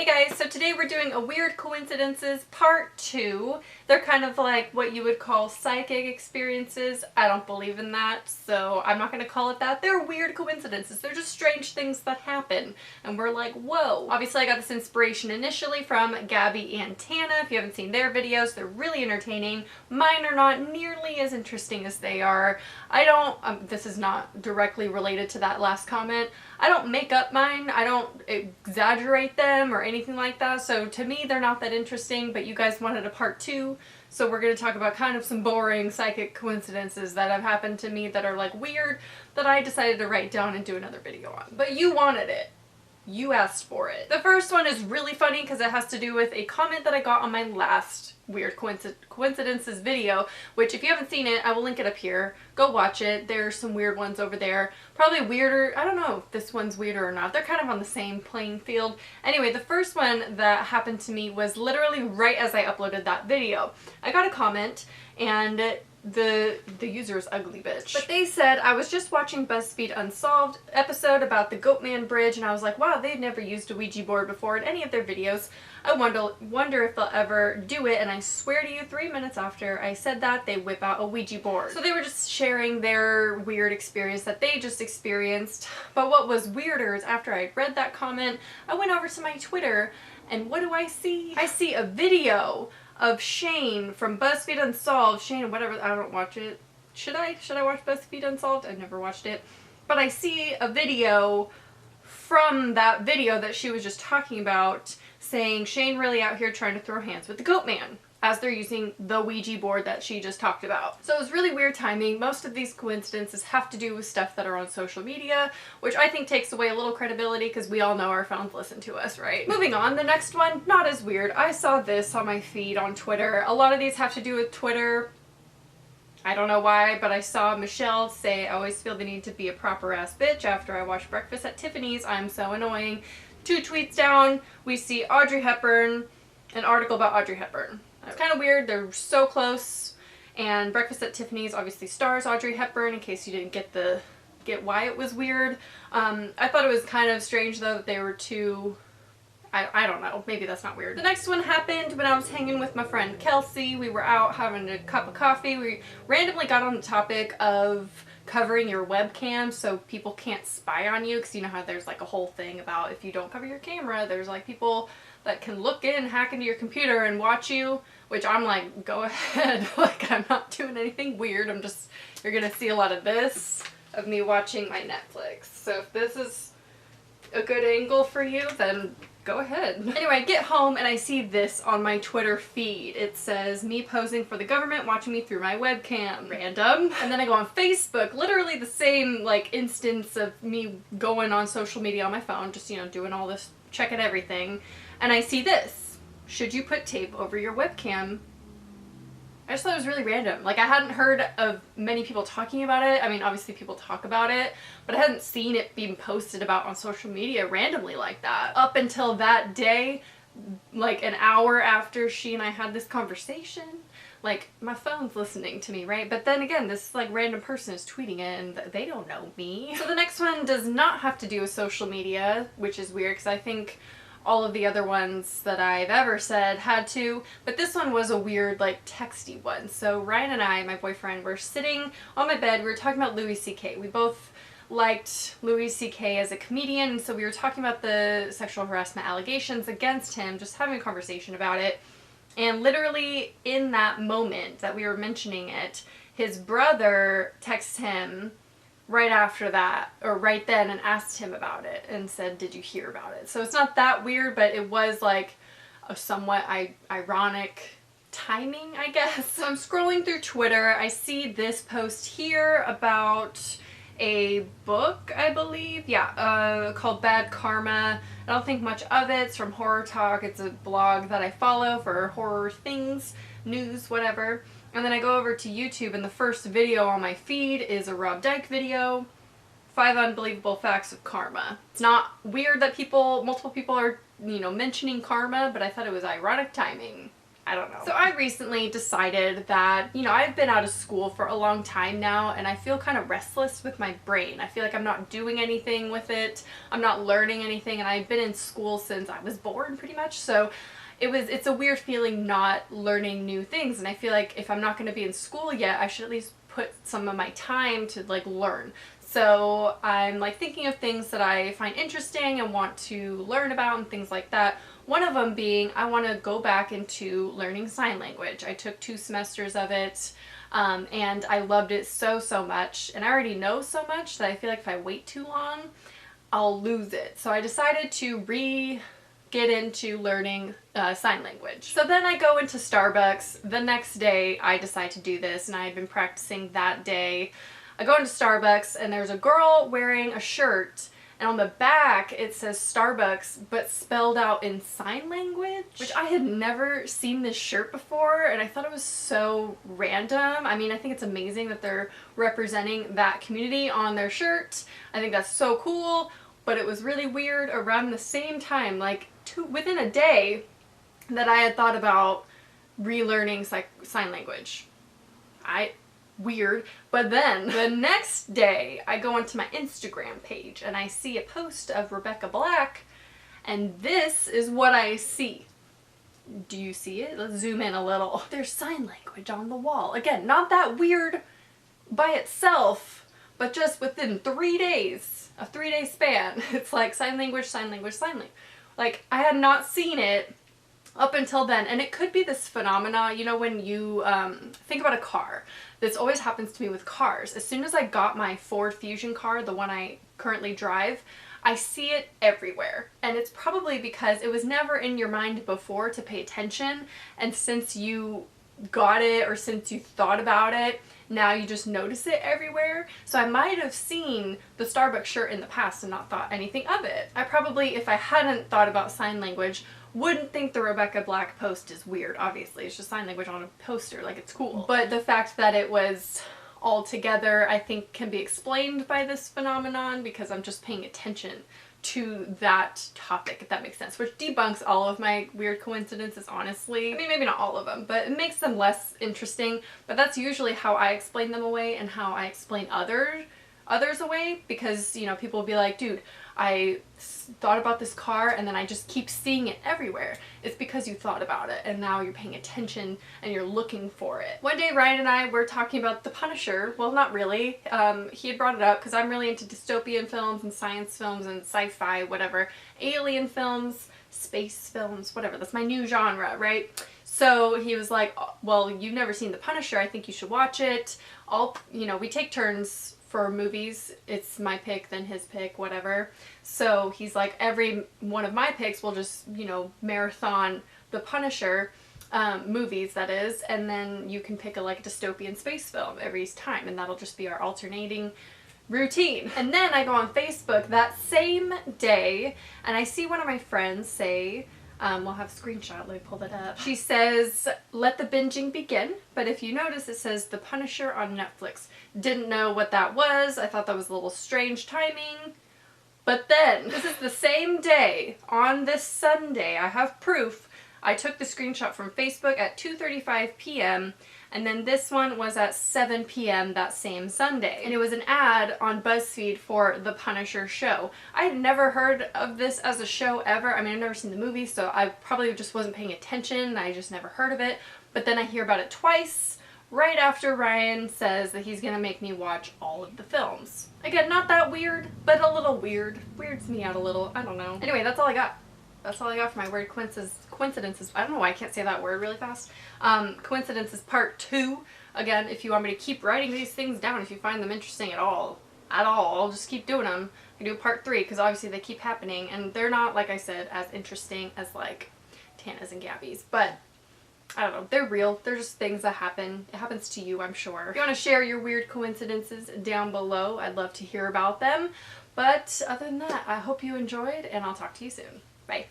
Hey guys, so today we're doing a Weird Coincidences Part 2. They're kind of like what you would call psychic experiences. I don't believe in that, so I'm not going to call it that. They're weird coincidences. They're just strange things that happen. And we're like, whoa. Obviously I got this inspiration initially from Gabby and Tana. If you haven't seen their videos, they're really entertaining. Mine are not nearly as interesting as they are. I don't, this is not directly related to that last comment. I don't make up mine. I don't exaggerate them or anything like that. So to me, they're not that interesting, but you guys wanted a part 2. So we're going to talk about kind of some boring psychic coincidences that have happened to me that are like weird that I decided to write down and do another video on. But you wanted it. You asked for it. The first one is really funny because it has to do with a comment that I got on my last Weird Coincidences video, which if you haven't seen it, I will link it up here. Go watch it. There's some weird ones over there. Probably weirder. I don't know if this one's weirder or not. They're kind of on the same playing field. Anyway, the first one that happened to me was literally right as I uploaded that video. I got a comment and the user is ugly bitch. But they said, I was just watching BuzzFeed Unsolved episode about the Goatman Bridge and I was like, wow, they've never used a Ouija board before in any of their videos. I wonder if they'll ever do it, and I swear to you 3 minutes after I said that, they whip out a Ouija board. So they were just sharing their weird experience that they just experienced. But what was weirder is after I read that comment, I went over to my Twitter and what do I see? I see a video of Shane from BuzzFeed Unsolved. Shane, whatever, I don't watch it. Should I watch BuzzFeed Unsolved? I've never watched it. But I see a video from that video that she was just talking about saying Shane really out here trying to throw hands with the goat man as they're using the Ouija board that she just talked about. So it was really weird timing. Most of these coincidences have to do with stuff that are on social media, which I think takes away a little credibility because we all know our phones listen to us, right? Moving on, the next one, not as weird. I saw this on my feed on Twitter. A lot of these have to do with Twitter. I don't know why, but I saw Michelle say, I always feel the need to be a proper ass bitch after I watch Breakfast at Tiffany's. I'm so annoying. 2 tweets down, we see Audrey Hepburn, an article about Audrey Hepburn. It's kind of weird, they're so close, and Breakfast at Tiffany's obviously stars Audrey Hepburn, in case you didn't get why it was weird. I thought it was kind of strange though that they were two, I don't know, maybe that's not weird. The next one happened when I was hanging with my friend Kelsey. We were out having a cup of coffee. We randomly got on the topic of covering your webcam so people can't spy on you, because you know how there's like a whole thing about if you don't cover your camera, there's like people that can look in, hack into your computer and watch you, which I'm like, go ahead. Like, I'm not doing anything weird. You're gonna see a lot of this, of me watching my Netflix. So if this is a good angle for you, then go ahead. Anyway, I get home and I see this on my Twitter feed. It says, me posing for the government, watching me through my webcam. Random. And then I go on Facebook, literally the same like instance of me going on social media on my phone, just, you know, doing all this, checking everything. And I see this. Should you put tape over your webcam? I just thought it was really random. Like, I hadn't heard of many people talking about it. I mean, obviously people talk about it, but I hadn't seen it being posted about on social media randomly like that. Up until that day, like an hour after she and I had this conversation, like, my phone's listening to me, right? But then again, this like random person is tweeting it and they don't know me. So the next one does not have to do with social media, which is weird because I think all of the other ones that I've ever said had to, but this one was a weird, like, texty one. So Ryan and I, my boyfriend, were sitting on my bed, we were talking about Louis C.K. We both liked Louis C.K. as a comedian, so we were talking about the sexual harassment allegations against him, just having a conversation about it. And literally in that moment that we were mentioning it, his brother texts him right after that, or right then, and asked him about it and said, did you hear about it? So it's not that weird, but it was like a somewhat ironic timing, I guess. So I'm scrolling through Twitter, I see this post here about a book, I believe, yeah, called Bad Karma. I don't think much of it. It's from Horror Talk. It's a blog that I follow for horror things, news, whatever. And then I go over to YouTube and the first video on my feed is a Rob Dyke video, 5 Unbelievable Facts of Karma. It's not weird that multiple people are, you know, mentioning karma, but I thought it was ironic timing. I don't know. So I recently decided that, you know, I've been out of school for a long time now, and I feel kind of restless with my brain. I feel like I'm not doing anything with it. I'm not learning anything, and I've been in school since I was born pretty much. So it's a weird feeling not learning new things, and I feel like if I'm not going to be in school yet, I should at least put some of my time to like learn. So I'm like thinking of things that I find interesting and want to learn about and things like that. One of them being I want to go back into learning sign language. I took 2 semesters of it, and I loved it so much, and I already know so much that I feel like if I wait too long, I'll lose it. So I decided to get into learning sign language. So then I go into Starbucks. The next day I decide to do this, and I had been practicing that day. I go into Starbucks, and there's a girl wearing a shirt, and on the back it says Starbucks but spelled out in sign language, which I had never seen this shirt before, and I thought it was so random. I mean, I think it's amazing that they're representing that community on their shirt. I think that's so cool, but it was really weird around the same time, like within a day, that I had thought about relearning sign language. Weird. But then the next day I go onto my Instagram page and I see a post of Rebecca Black, and this is what I see. Do you see it? Let's zoom in a little. There's sign language on the wall. Again, not that weird by itself, but just within 3 days, a 3-day span, it's like sign language, sign language, sign language. Like, I had not seen it up until then, and it could be this phenomena, you know, when you think about a car. This always happens to me with cars. As soon as I got my Ford Fusion car, the one I currently drive, I see it everywhere. And it's probably because it was never in your mind before to pay attention, and since you got it or since you thought about it, now you just notice it everywhere. So I might have seen the Starbucks shirt in the past and not thought anything of it. I probably, if I hadn't thought about sign language, wouldn't think the Rebecca Black post is weird. Obviously, it's just sign language on a poster, like it's cool. But the fact that it was all together, I think, can be explained by this phenomenon because I'm just paying attention to that topic, if that makes sense, which debunks all of my weird coincidences, honestly. I mean, maybe not all of them, but it makes them less interesting. But that's usually how I explain them away and how I explain others away, because, you know, people will be like, dude, I thought about this car and then I just keep seeing it everywhere. It's because you thought about it and now you're paying attention and you're looking for it. One day Ryan and I were talking about The Punisher. Well, not really. He had brought it up because I'm really into dystopian films and science films and sci-fi, whatever. Alien films, space films, whatever. That's my new genre, right? So he was like, well, you've never seen The Punisher. I think you should watch it. You know, we take turns for movies. It's my pick, then his pick, whatever. So he's like, every one of my picks will just, you know, marathon The Punisher, movies that is, and then you can pick a like dystopian space film every time, and that'll just be our alternating routine. And then I go on Facebook that same day and I see one of my friends say, we'll have a screenshot, let me pull that up. She says, let the binging begin, but if you notice it says The Punisher on Netflix. Didn't know what that was. I thought that was a little strange timing. But then, this is the same day, on this Sunday, I have proof. I took the screenshot from Facebook at 2:35 p.m. and then this one was at 7 p.m. that same Sunday. And it was an ad on BuzzFeed for The Punisher show. I had never heard of this as a show ever. I mean, I've never seen the movie, so I probably just wasn't paying attention. I just never heard of it. But then I hear about it twice, right after Ryan says that he's gonna make me watch all of the films. Again, not that weird, but a little weird. Weirds me out a little. I don't know. Anyway, that's all I got. That's all I got for my weird coincidences. I don't know why I can't say that word really fast. Coincidences part 2. Again, if you want me to keep writing these things down, if you find them interesting at all, I'll just keep doing them. I can do part 3 because obviously they keep happening and they're not, like I said, as interesting as like Tana's and Gabby's, but I don't know, they're real. They're just things that happen. It happens to you, I'm sure. If you want to share your weird coincidences down below, I'd love to hear about them. But other than that, I hope you enjoyed and I'll talk to you soon. Bye.